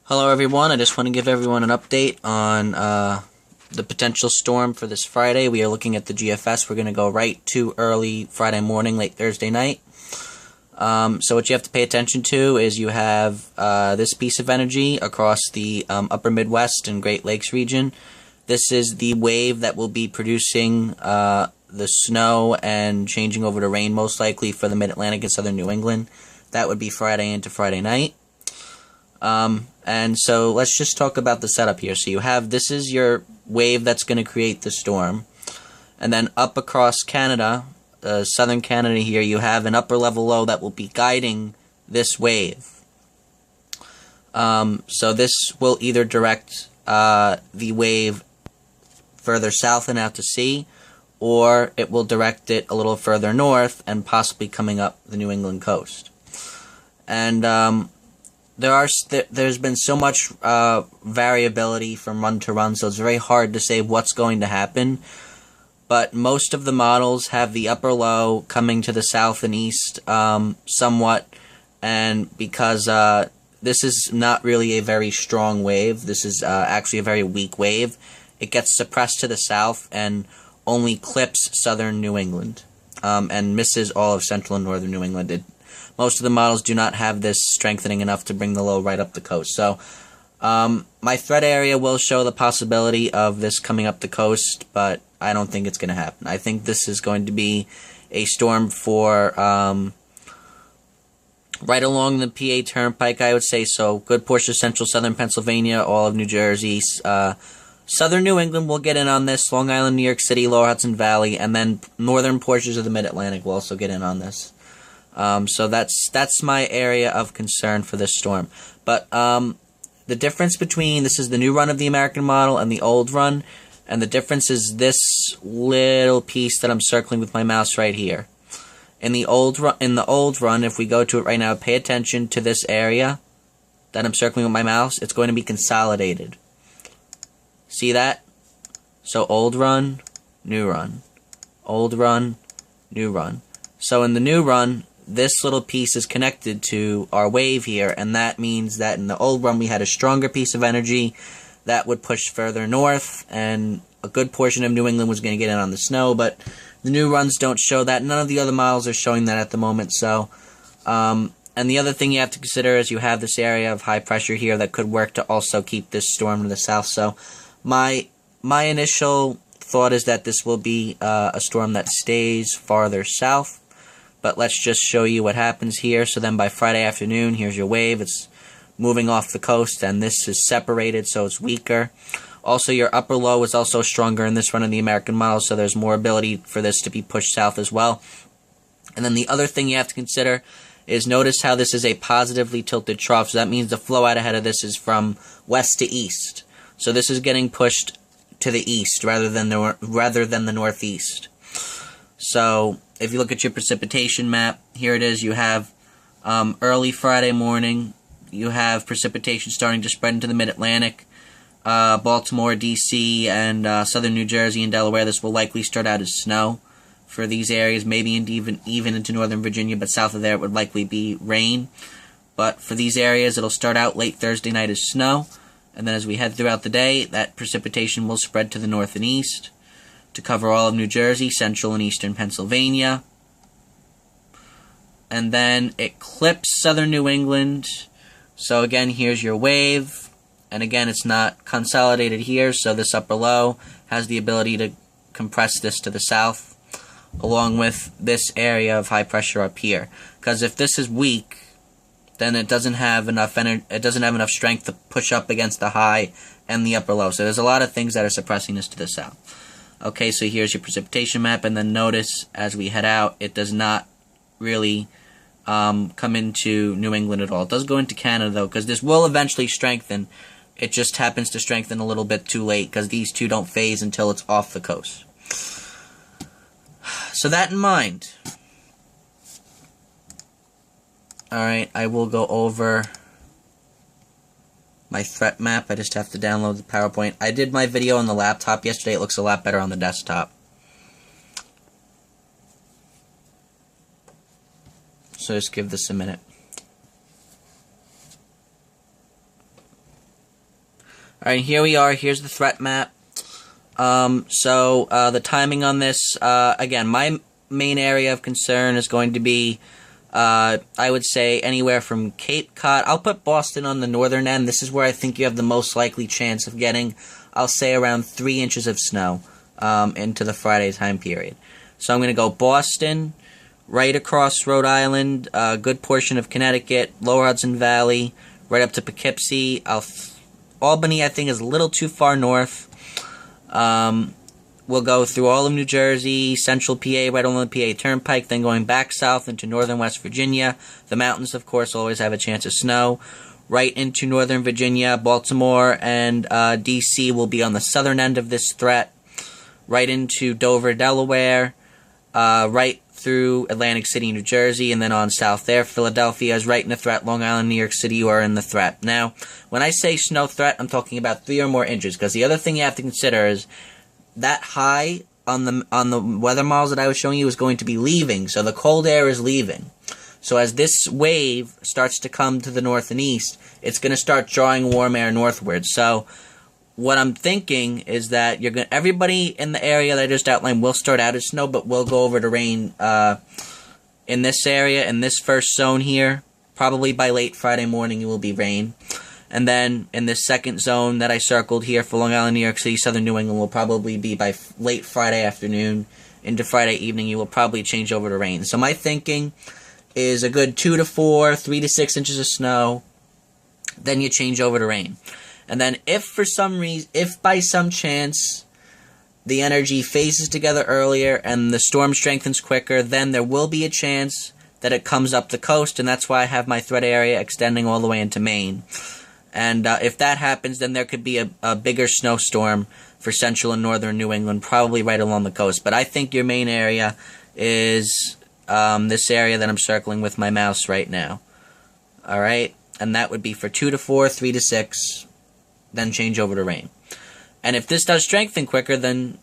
Hello everyone, I just want to give everyone an update on the potential storm for this Friday. We are looking at the GFS. We're going to go right to early Friday morning, late Thursday night. So what you have to pay attention to is you have this piece of energy across the upper Midwest and Great Lakes region. This is the wave that will be producing the snow and changing over to rain most likely for the Mid-Atlantic and Southern New England. That would be Friday into Friday night. And so let's just talk about the setup here. So you have, this is your wave that's going to create the storm. And then up across Canada, southern Canada here, you have an upper level low that will be guiding this wave. So this will either direct the wave further south and out to sea, or it will direct it a little further north and possibly coming up the New England coast. And there's been so much variability from run to run, so it's very hard to say what's going to happen. But most of the models have the upper low coming to the south and east somewhat, and because this is not really a very strong wave, this is actually a very weak wave, it gets suppressed to the south and only clips southern New England and misses all of central and northern New England. Most of the models do not have this strengthening enough to bring the low right up the coast. So my threat area will show the possibility of this coming up the coast, but I don't think it's going to happen. I think this is going to be a storm for right along the PA Turnpike, I would say. So good portion of central southern Pennsylvania, all of New Jersey. Southern New England will get in on this. Long Island, New York City, Lower Hudson Valley, and then northern portions of the Mid-Atlantic will also get in on this. So that's my area of concern for this storm. But the difference between, this is the new run of the American model and the old run, and the difference is this little piece that I'm circling with my mouse right here. In the old run, if we go to it right now, pay attention to this area that I'm circling with my mouse. It's going to be consolidated. See that? So old run, new run. Old run, new run. So in the new run, this little piece is connected to our wave here, and that means that in the old run we had a stronger piece of energy that would push further north, and a good portion of New England was going to get in on the snow, but the new runs don't show that. None of the other models are showing that at the moment. So, and the other thing you have to consider is you have this area of high pressure here that could work to also keep this storm to the south. So my initial thought is that this will be a storm that stays farther south. But let's just show you what happens here. So then by Friday afternoon, here's your wave. It's moving off the coast, and this is separated, so it's weaker. Also, your upper low is also stronger in this run of the American model, so there's more ability for this to be pushed south as well. And then the other thing you have to consider is notice how this is a positively tilted trough. So that means the flow out ahead of this is from west to east. So this is getting pushed to the east rather than the northeast. So if you look at your precipitation map, here it is. You have early Friday morning, you have precipitation starting to spread into the Mid-Atlantic, Baltimore, D.C., and southern New Jersey and Delaware. This will likely start out as snow for these areas, maybe even into northern Virginia, but south of there it would likely be rain. But for these areas, it'll start out late Thursday night as snow, and then as we head throughout the day, that precipitation will spread to the north and east, to cover all of New Jersey, central and eastern Pennsylvania. And then it clips southern New England. So again, here's your wave. And again, it's not consolidated here, so this upper low has the ability to compress this to the south, along with this area of high pressure up here. Because if this is weak, then it doesn't have enough strength to push up against the high and the upper low. So there's a lot of things that are suppressing this to the south. Okay, so here's your precipitation map, and then notice as we head out, it does not really come into New England at all. It does go into Canada, though, because this will eventually strengthen. It just happens to strengthen a little bit too late, because these two don't phase until it's off the coast. So that in mind. Alright, I will go over my threat map. I just have to download the PowerPoint. I did my video on the laptop yesterday. It looks a lot better on the desktop. So just give this a minute. Alright, here we are. Here's the threat map. The timing on this, again, my main area of concern is going to be, I would say, anywhere from Cape Cod. I'll put Boston on the northern end. This is where I think you have the most likely chance of getting, I'll say, around 3 inches of snow into the Friday time period. So I'm going to go Boston, right across Rhode Island, a good portion of Connecticut, Lower Hudson Valley, right up to Poughkeepsie. Albany, I think, is a little too far north. We'll go through all of New Jersey, central PA, right along the PA Turnpike, then going back south into northern West Virginia. The mountains, of course, always have a chance of snow. Right into northern Virginia, Baltimore, and D.C. will be on the southern end of this threat. Right into Dover, Delaware, right through Atlantic City, New Jersey, and then on south there. Philadelphia is right in the threat. Long Island, New York City are in the threat. Now, when I say snow threat, I'm talking about 3 or more inches, because the other thing you have to consider is that high on the weather models that I was showing you is going to be leaving, so the cold air is leaving. So as this wave starts to come to the north and east, it's going to start drawing warm air northward. So what I'm thinking is that everybody in the area that I just outlined will start out as snow, but will go over to rain in this area, in this first zone here. Probably by late Friday morning it will be rain. And then in this second zone that I circled here for Long Island, New York City, southern New England will probably be by late Friday afternoon into Friday evening. You will probably change over to rain. So my thinking is a good 2 to 4, 3 to 6 inches of snow. Then you change over to rain. And then if by some chance the energy phases together earlier and the storm strengthens quicker, then there will be a chance that it comes up the coast, and that's why I have my threat area extending all the way into Maine. And if that happens, then there could be a bigger snowstorm for central and northern New England, probably right along the coast. But I think your main area is this area that I'm circling with my mouse right now. Alright? And that would be for 2 to 4, 3 to 6, then change over to rain. And if this does strengthen quicker, then,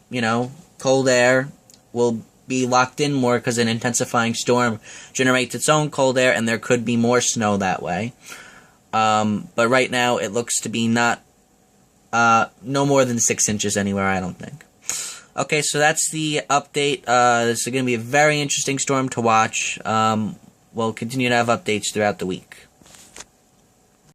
cold air will be locked in more because an intensifying storm generates its own cold air, and there could be more snow that way. But right now, it looks to be no more than 6 inches anywhere, I don't think. Okay, so that's the update. This is going to be a very interesting storm to watch. We'll continue to have updates throughout the week.